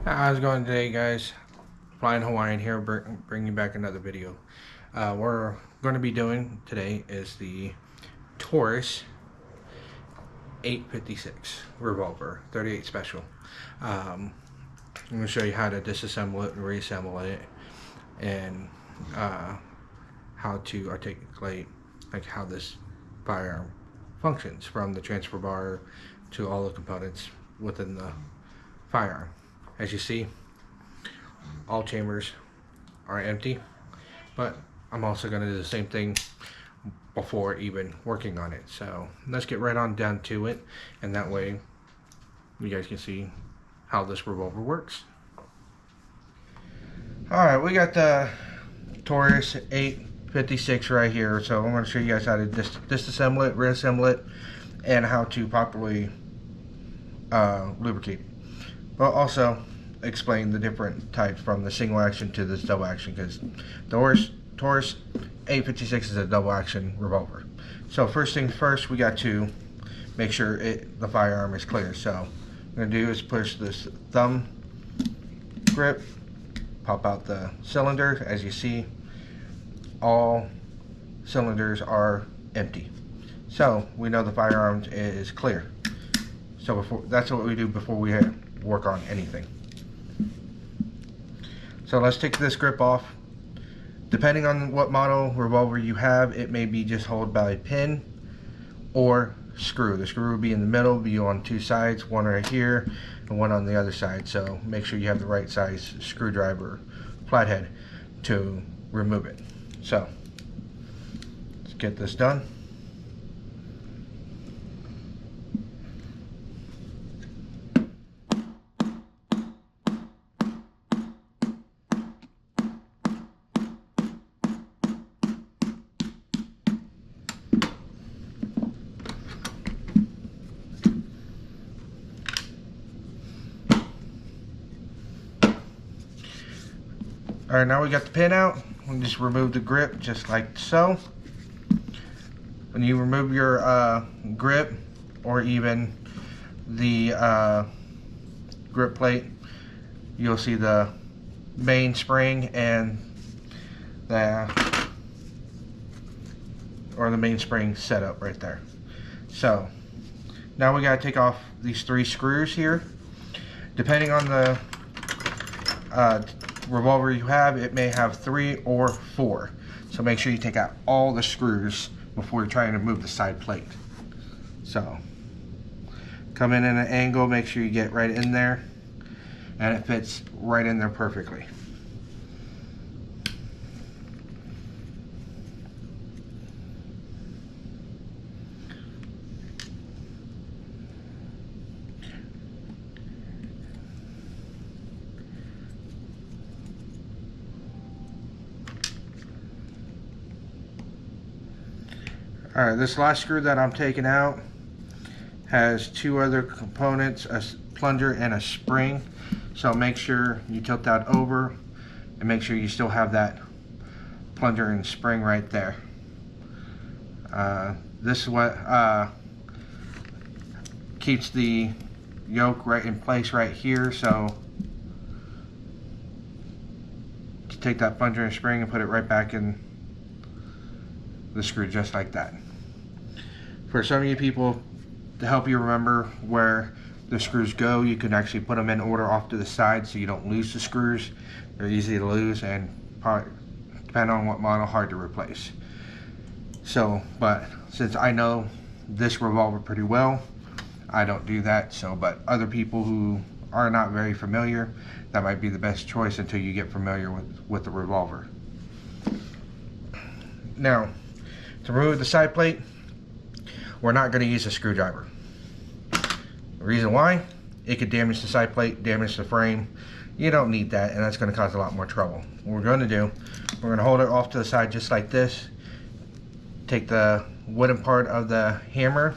How's it going today, guys? Flying Hawaiian here, bringing back another video. We're going to be doing today is the Taurus 856 revolver 38 special. I'm going to show you how to disassemble it and reassemble it, and how to articulate how this firearm functions, from the transfer bar to all the components within the firearm. As you see, all chambers are empty, but I'm also going to do the same thing before even working on it. So let's get right on down to it, and that way you guys can see how this revolver works. Alright, we got the Taurus 856 right here, so I'm going to show you guys how to disassemble it, reassemble it, and how to properly lubricate. But also explain the different types from the single action to this double action, because the Taurus 856 is a double action revolver. So first things first, we got to make sure the firearm is clear. So what I'm going to do is push this thumb grip, pop out the cylinder. As you see, all cylinders are empty. So we know the firearm is clear. So that's what we do before we work on anything. So let's take this grip off. Depending on what model revolver you have, it may be just held by a pin or screw. The screw will be in the middle, be on two sides, one right here and one on the other side. So make sure you have the right size screwdriver, flathead, to remove it. So let's get this done. Alright, now we got the pin out. We'll just remove the grip just like so. When you remove your grip, or even the grip plate, you'll see the main spring and the main spring setup right there. So now we gotta take off these three screws here. Depending on the revolver you have, it may have 3 or 4. So make sure you take out all the screws before you're trying to move the side plate. So come in at an angle, make sure you get right in there, and it fits right in there perfectly. Alright, this last screw that I'm taking out has 2 other components, a plunger and a spring. So make sure you tilt that over and make sure you still have that plunger and spring right there. This is what keeps the yoke right in place right here. So to take that plunger and spring and put it right back in the screw just like that. For some of you people, to help you remember where the screws go, you can actually put them in order off to the side so you don't lose the screws. They're easy to lose, and probably, depending on what model, hard to replace. So, but since I know this revolver pretty well, I don't do that. So, but other people who are not very familiar, that might be the best choice until you get familiar with the revolver. Now, to remove the side plate, we're not going to use a screwdriver. The reason why, it could damage the side plate, damage the frame. You don't need that, and that's going to cause a lot more trouble. What we're going to do, we're going to hold it off to the side just like this. Take the wooden part of the hammer.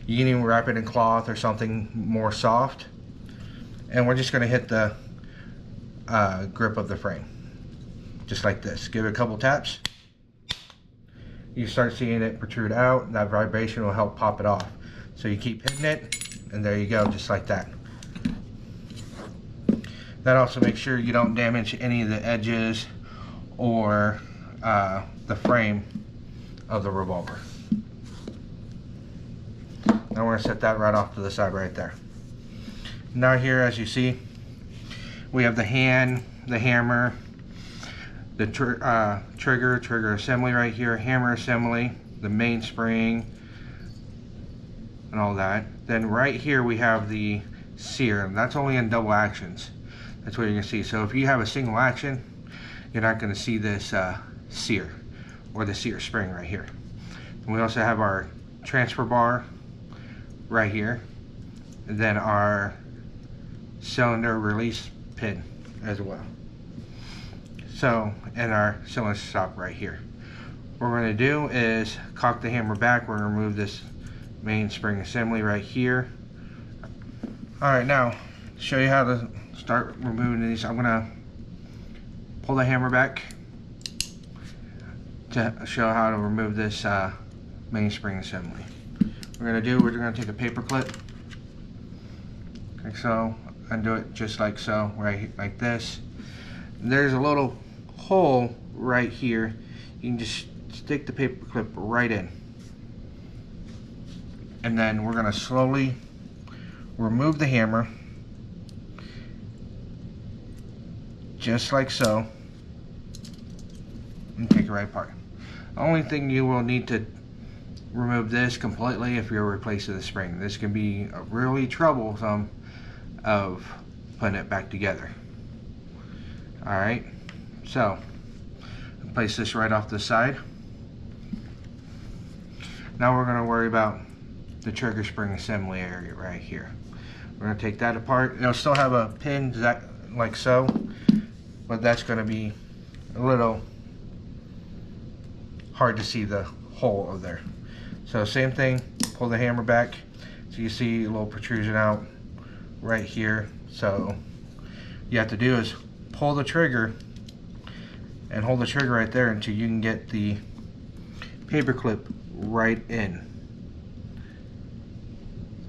You can even wrap it in cloth or something more soft. And we're just going to hit the grip of the frame. Just like this. Give it a couple taps. You start seeing it protrude out, and that vibration will help pop it off. So you keep hitting it, and there you go, just like that. That also makes sure you don't damage any of the edges or the frame of the revolver. Now we're going to set that right off to the side right there. Now here, as you see, we have the hand, the hammer, the trigger assembly right here, hammer assembly, the mainspring, and all that. Then right here we have the sear, and that's only in double actions. That's what you're going to see. So if you have a single action, you're not going to see this sear or the sear spring right here. And we also have our transfer bar right here, and then our cylinder release pin as well. So, and our cylinder stop right here. What we're going to do is cock the hammer back. We're going to remove this main spring assembly right here. Alright, now to show you how to start removing these, I'm going to pull the hammer back to show how to remove this main spring assembly. We're going to take a paper clip, like so, undo it just like so, right like this. There's a little hole right here. You can just stick the paper clip right in, and then we're going to slowly remove the hammer just like so and take it right apart. The only thing you will need to remove this completely if you're replacing the spring. This can be really troublesome of putting it back together. Alright, so place this right off the side. Now we're going to worry about the trigger spring assembly area right here. We're going to take that apart. It'll still have a pin like so, but that's going to be a little hard to see the hole of there. So same thing, pull the hammer back so you see a little protrusion out right here. So you have to do is pull the trigger and hold the trigger right there until you can get the paper clip right in.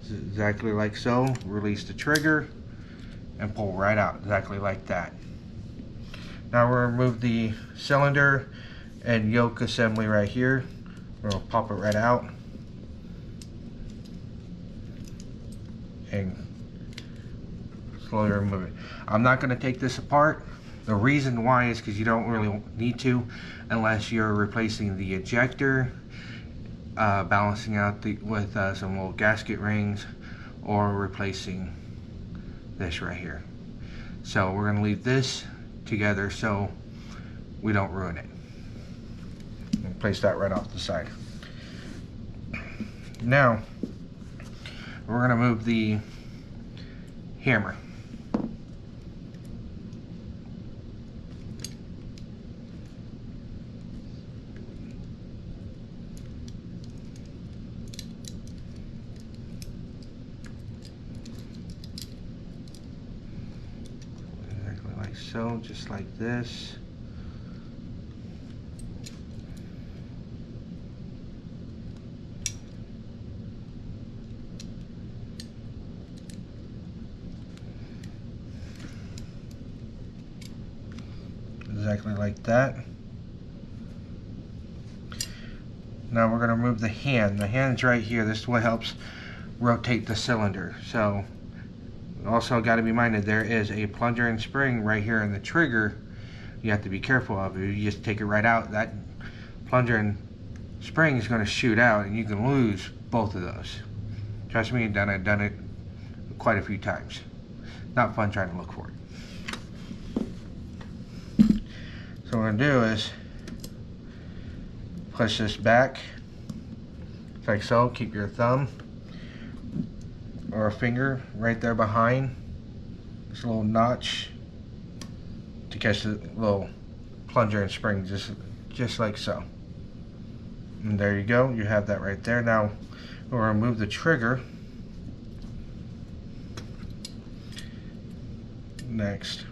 Exactly like so. Release the trigger and pull right out, exactly like that. Now we'll remove the cylinder and yoke assembly right here. We'll pop it right out and slowly remove it. I'm not going to take this apart. The reason why is because you don't really need to unless you're replacing the ejector, balancing out with some little gasket rings, or replacing this right here. So we're going to leave this together so we don't ruin it. And place that right off the side. Now we're going to move the hammer. Exactly like so, just like this. Exactly like that. Now we're going to remove the hand. The hand's right here. This is what helps rotate the cylinder. So also got to be minded there is a plunger and spring right here in the trigger. You have to be careful of it. You just take it right out, that plunger and spring is going to shoot out and you can lose both of those. Trust me, I've done it quite a few times. Not fun trying to look for it. So what we're going to do is push this back like so. Keep your thumb or a finger right there behind this little notch to catch the little plunger and spring, just like so. And there you go, you have that right there. Now we'll remove the trigger next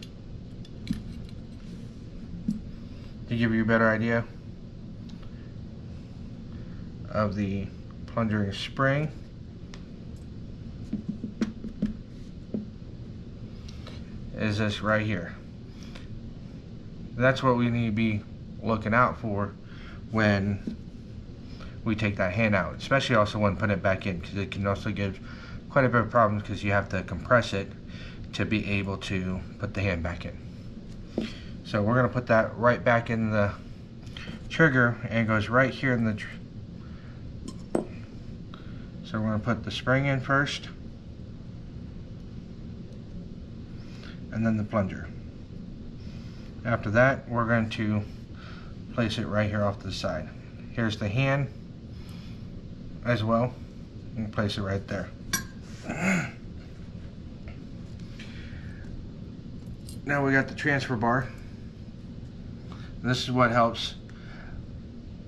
to give you a better idea of the plunger and spring. is this right here. That's what we need to be looking out for when we take that hand out, especially also when putting it back in, because it can also give quite a bit of problems because you have to compress it to be able to put the hand back in. So we're going to put that right back in the trigger, and it goes right here in the so we're going to put the spring in first, and then the plunger. After that, we're going to place it right here off to the side. Here's the hand as well, and place it right there. Now we got the transfer bar. This is what helps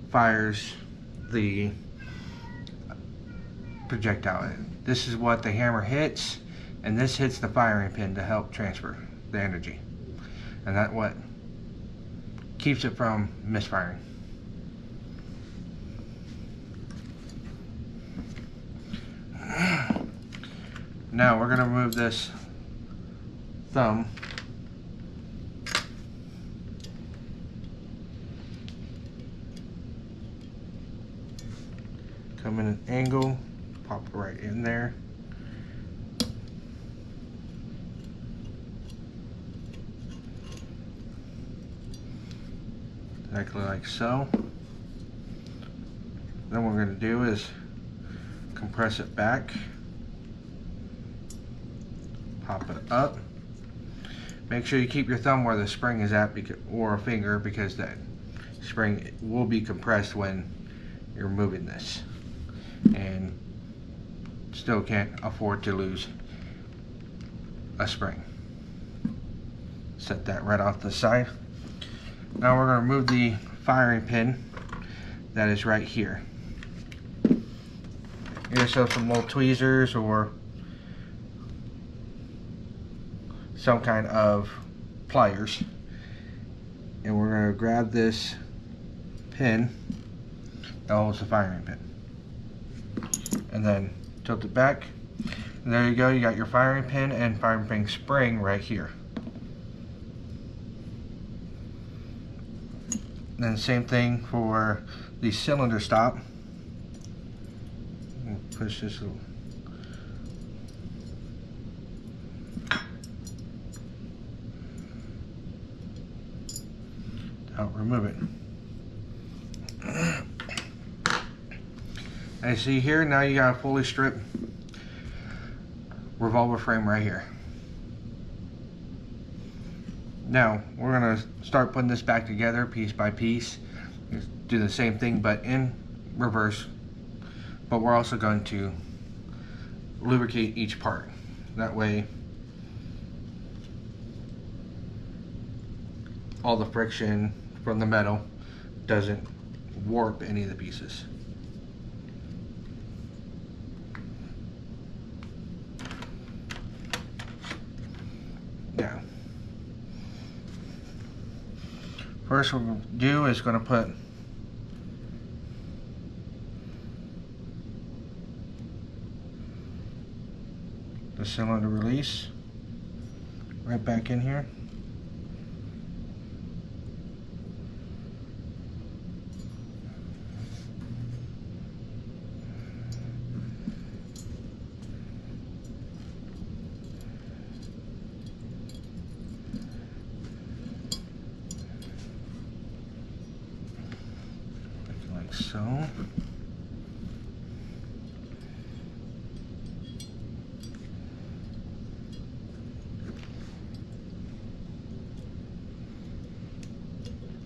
fires the projectile. This is what the hammer hits, and this hits the firing pin to help transfer the energy, and that's what keeps it from misfiring. Now we're going to remove this thumb. Come in an angle, pop it right in there. Exactly like so. Then what we're going to do is compress it back, pop it up. Make sure you keep your thumb where the spring is at, or a finger, because that spring will be compressed when you're moving this, and still can't afford to lose a spring. Set that right off the side. Now we're going to remove the firing pin that is right here. Get yourself some little tweezers or some kind of pliers, and we're going to grab this pin that holds the firing pin, and then tilt it back, and there you go. You got your firing pin and firing pin spring right here. And then same thing for the cylinder stop. Push this little. Help remove it. As you see here, now you got a fully stripped revolver frame right here. Now we're going to start putting this back together piece by piece. Do the same thing but in reverse, but we're also going to lubricate each part. That way all the friction from the metal doesn't warp any of the pieces. Now, first what we'll do is going to put the cylinder release right back in here. Like so.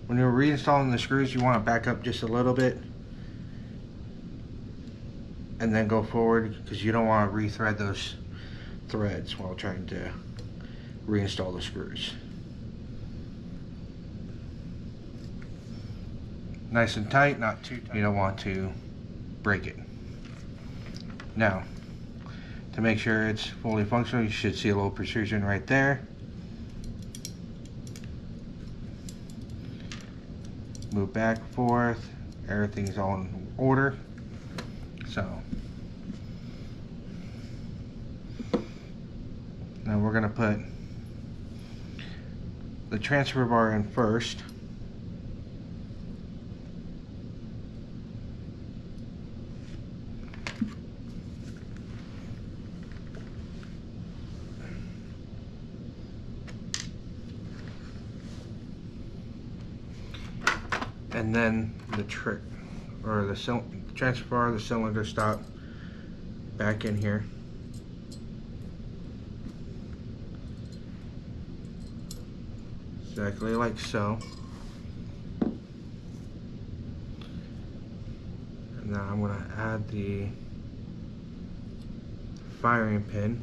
When you're reinstalling the screws, you want to back up just a little bit and then go forward, because you don't want to rethread those threads while trying to reinstall the screws. Nice and tight, not too tight. You don't want to break it. Now, to make sure it's fully functional, you should see a little protrusion right there. Move back and forth, everything's all in order. So now we're going to put the transfer bar in first. And then the transfer bar, the cylinder stop back in here. Exactly like so. And now I'm going to add the firing pin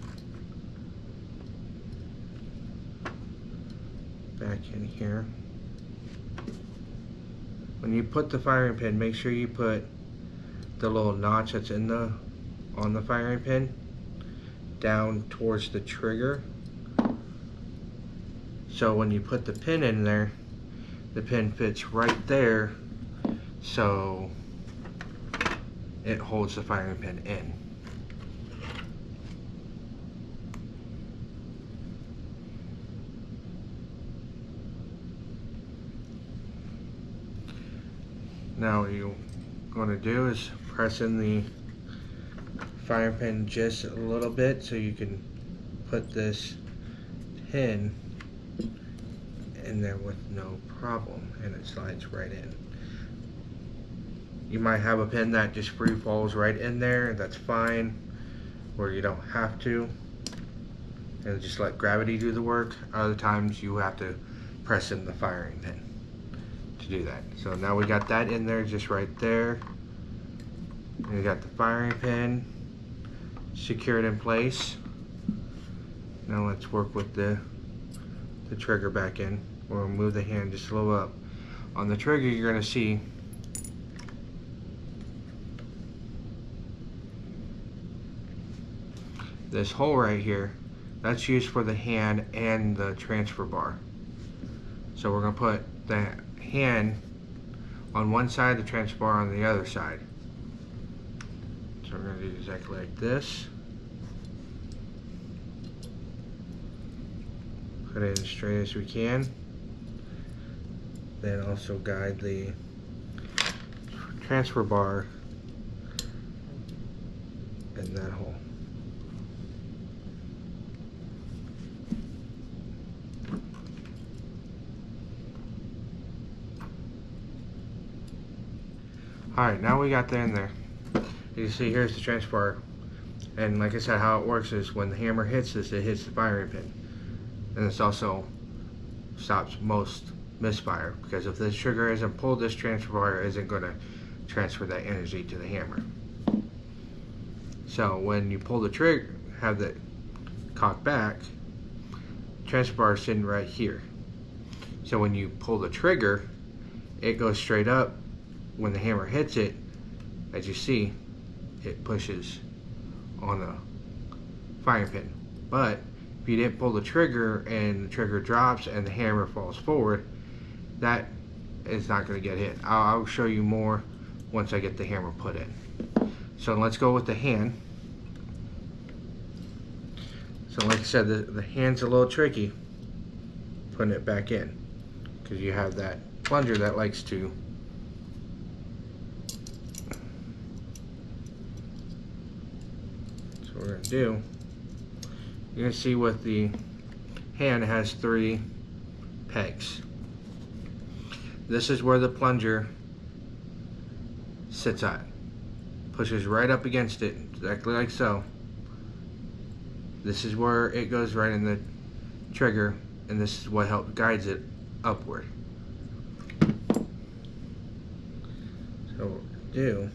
back in here. When you put the firing pin, make sure you put the little notch that's on the firing pin down towards the trigger. So when you put the pin in there, the pin fits right there, so it holds the firing pin in. Now what you're going to do is press in the firing pin just a little bit so you can put this pin in there with no problem, and it slides right in. You might have a pin that just free falls right in there, that's fine, or you don't have to, and just let gravity do the work. Other times you have to press in the firing pin to do that. So now we got that in there just right there, and we got the firing pin secured in place. Now let's work with the trigger back in. We'll move the hand just a little up. On the trigger, you're going to see this hole right here. That's used for the hand and the transfer bar. So we're going to put the hand on one side, the transfer bar on the other side. So we're going to do exactly like this. Put it in as straight as we can. Then also guide the transfer bar in that hole. Alright, now we got that in there. You can see here's the transfer bar. And like I said, how it works is when the hammer hits this, it hits the firing pin. And this also stops most misfire, because if this trigger isn't pulled, this transfer bar isn't going to transfer that energy to the hammer. So when you pull the trigger, have the cock back, transfer bar is sitting right here. So when you pull the trigger, it goes straight up. When the hammer hits it, as you see, it pushes on the firing pin. But if you didn't pull the trigger and the trigger drops and the hammer falls forward, that is not going to get hit. I'll show you more once I get the hammer put in. So let's go with the hand. So like I said, the hand's a little tricky putting it back in, because you have that plunger that likes to what we're going to do, you're going to see with the hand, it has 3 pegs. This is where the plunger sits at. Pushes right up against it, exactly like so. This is where it goes right in the trigger, and this is what guides it upward. So what we're going to do,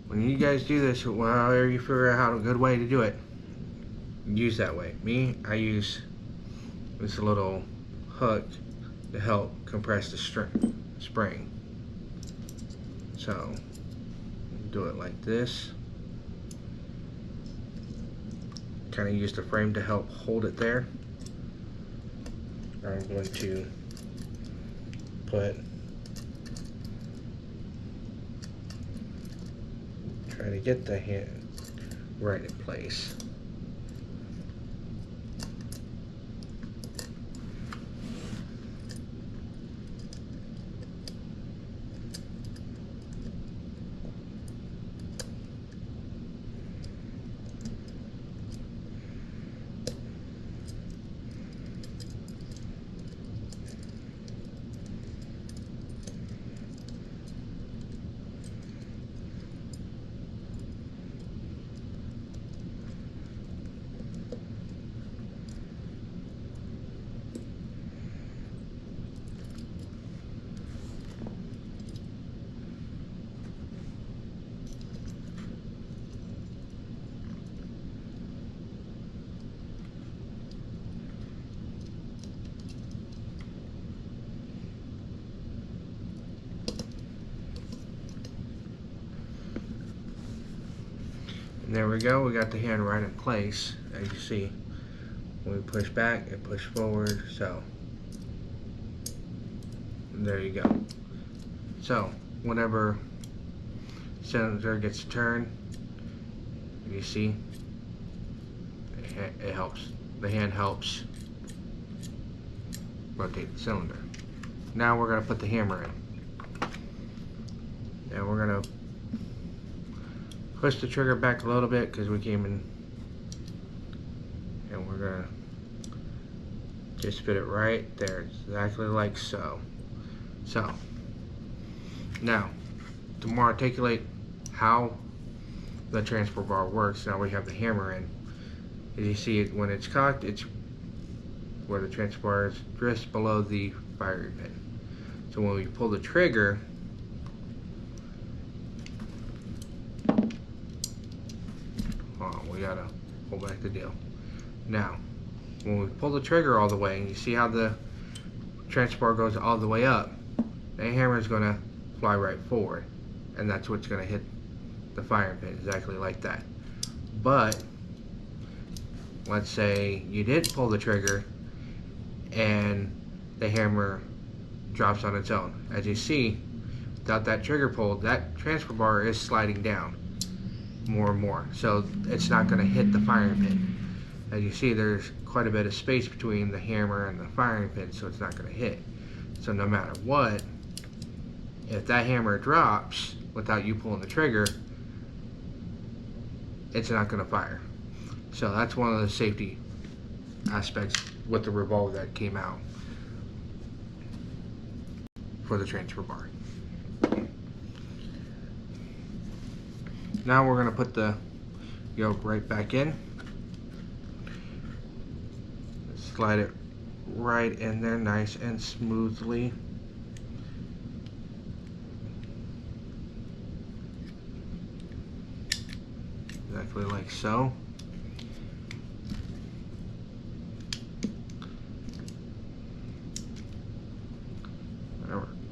when you guys do this, however you figure out a good way to do it, use that way. Me, I use this little hook to help compress the spring. So, do it like this. Kind of use the frame to help hold it there. I'm going to put Try to get the hand right in place. And there we go, we got the hand right in place. As you see, when we push back and push forward, so there you go. So whenever cylinder gets turned, you see it helps, the hand helps rotate the cylinder. Now we're going to put the hammer in, and we're going to push the trigger back a little bit because we came in, and we're gonna just fit it right there, exactly like so. So now to more articulate how the transfer bar works, now we have the hammer in. As you see it, when it's cocked, it's where the transfer bar is just below the firing pin. So when we pull the trigger, we gotta pull back the deal. Now, when we pull the trigger all the way, and you see how the transfer bar goes all the way up, the hammer is gonna fly right forward, and that's what's gonna hit the firing pin, exactly like that. But let's say you did pull the trigger and the hammer drops on its own. As you see, without that trigger pull, that transfer bar is sliding down more and more, so it's not going to hit the firing pin. As you see, there's quite a bit of space between the hammer and the firing pin, so it's not going to hit. So no matter what, if that hammer drops without you pulling the trigger, it's not going to fire. So that's one of the safety aspects with the revolver that came out for the transfer bar. Now we're going to put the yoke right back in. Slide it right in there nice and smoothly. Exactly like so.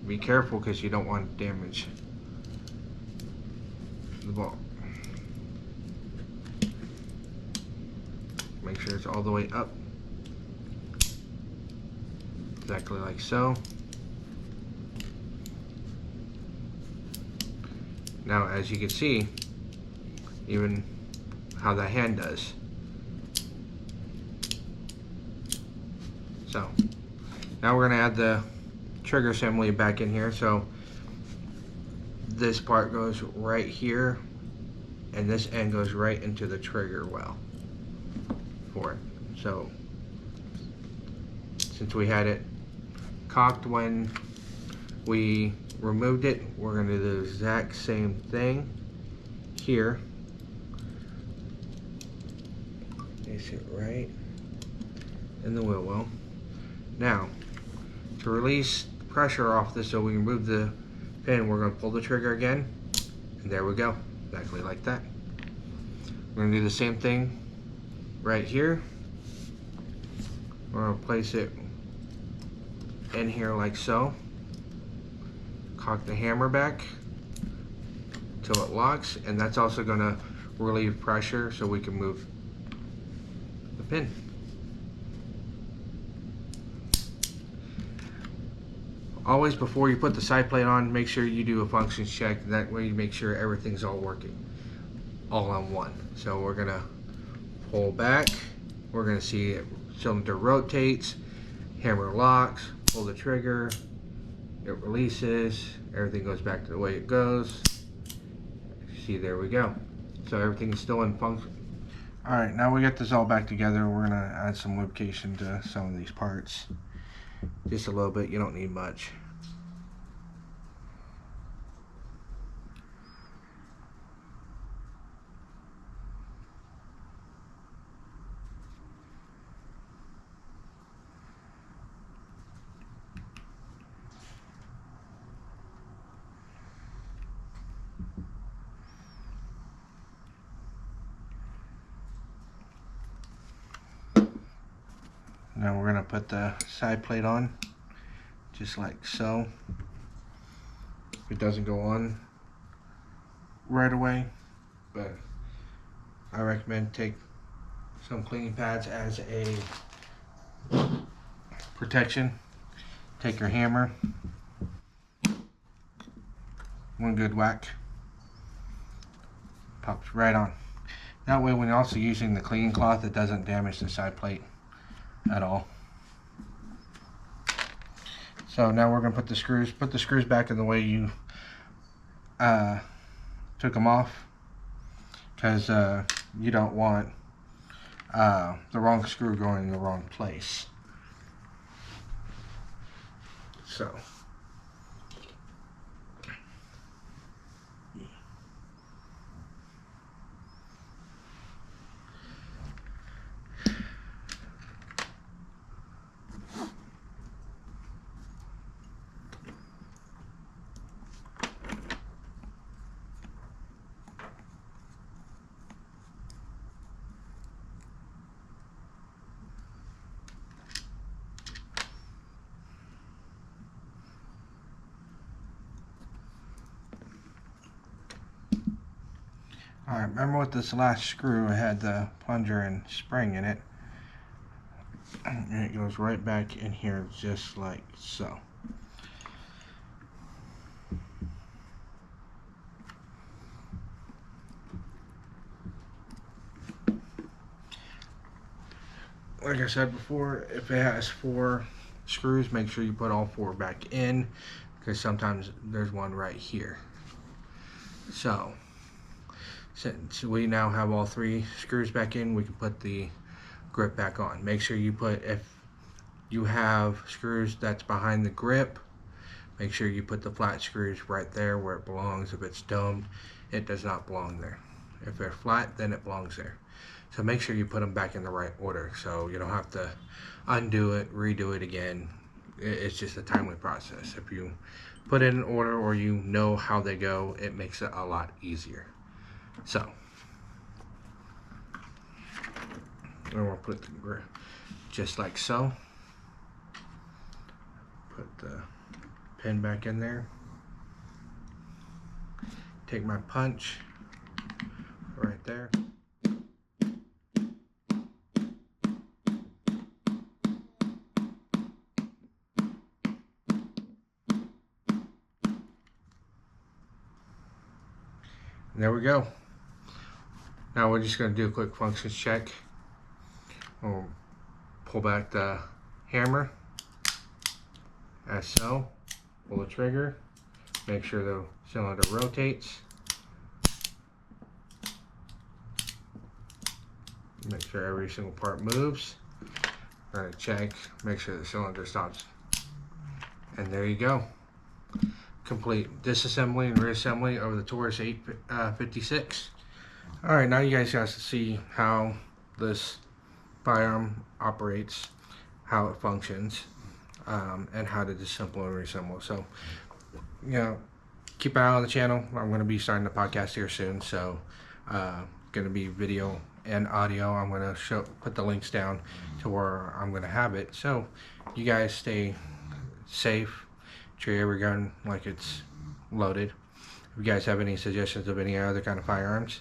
Be careful because you don't want to damage the ball. Make sure it's all the way up, exactly like so. Now, as you can see, even how that hand does. So now we're going to add the trigger assembly back in here. So this part goes right here, and this end goes right into the trigger well for it. So since we had it cocked when we removed it, we're going to do the exact same thing here. Place it right in the wheel well. Now, to release pressure off this so we can remove the pin, we're going to pull the trigger again, and there we go, exactly like that. We're going to do the same thing right here. We're going to place it in here like so. Cock the hammer back till it locks, and that's also going to relieve pressure so we can move the pin. Always, before you put the side plate on, make sure you do a functions check. That way you make sure everything's all working. all on one. So we're gonna pull back. We're gonna see it, cylinder rotates, hammer locks, pull the trigger, it releases, everything goes back to the way it goes. See, there we go. So everything's still in function. Alright, now we get this all back together. We're gonna add some lubrication to some of these parts. Just a little bit, you don't need much. Now we're gonna put the side plate on, just like so. It doesn't go on right away, but I recommend take some cleaning pads as a protection. Take your hammer, one good whack, pops right on. That way when you're also using the cleaning cloth, it doesn't damage the side plate at all. So now we're going to put the screws back in the way you took them off, because you don't want the wrong screw going in the wrong place. So alright, remember with this last screw, I had the plunger and spring in it, and it goes right back in here just like so. Like I said before, if it has 4 screws, make sure you put all 4 back in, because sometimes there's one right here. So since we now have all 3 screws back in, we can put the grip back on. Make sure you put, if you have screws that's behind the grip, make sure you put the flat screws right there where it belongs. If it's domed, it does not belong there. If they're flat, then it belongs there. So make sure you put them back in the right order, so you don't have to undo it, redo it again. It's just a timely process. If you put it in order, or you know how they go, it makes it a lot easier. So, and we'll put the grip just like so. Put the pin back in there. Take my punch right there. And there we go. Now we're just going to do a quick functions check. We'll pull back the hammer as so. Pull the trigger. Make sure the cylinder rotates. Make sure every single part moves. We're going to check, make sure the cylinder stops. And there you go. Complete disassembly and reassembly of the Taurus 856. Alright, now you guys got to see how this firearm operates, how it functions, and how to disassemble and reassemble. So, you know, keep an eye on the channel. I'm going to be starting the podcast here soon, so going to be video and audio. I'm going to put the links down to where I'm going to have it. So you guys stay safe. Treat every gun like it's loaded. If you guys have any suggestions of any other kind of firearms,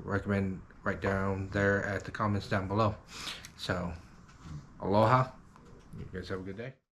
recommend right down there at the comments down below. So, aloha. You guys have a good day.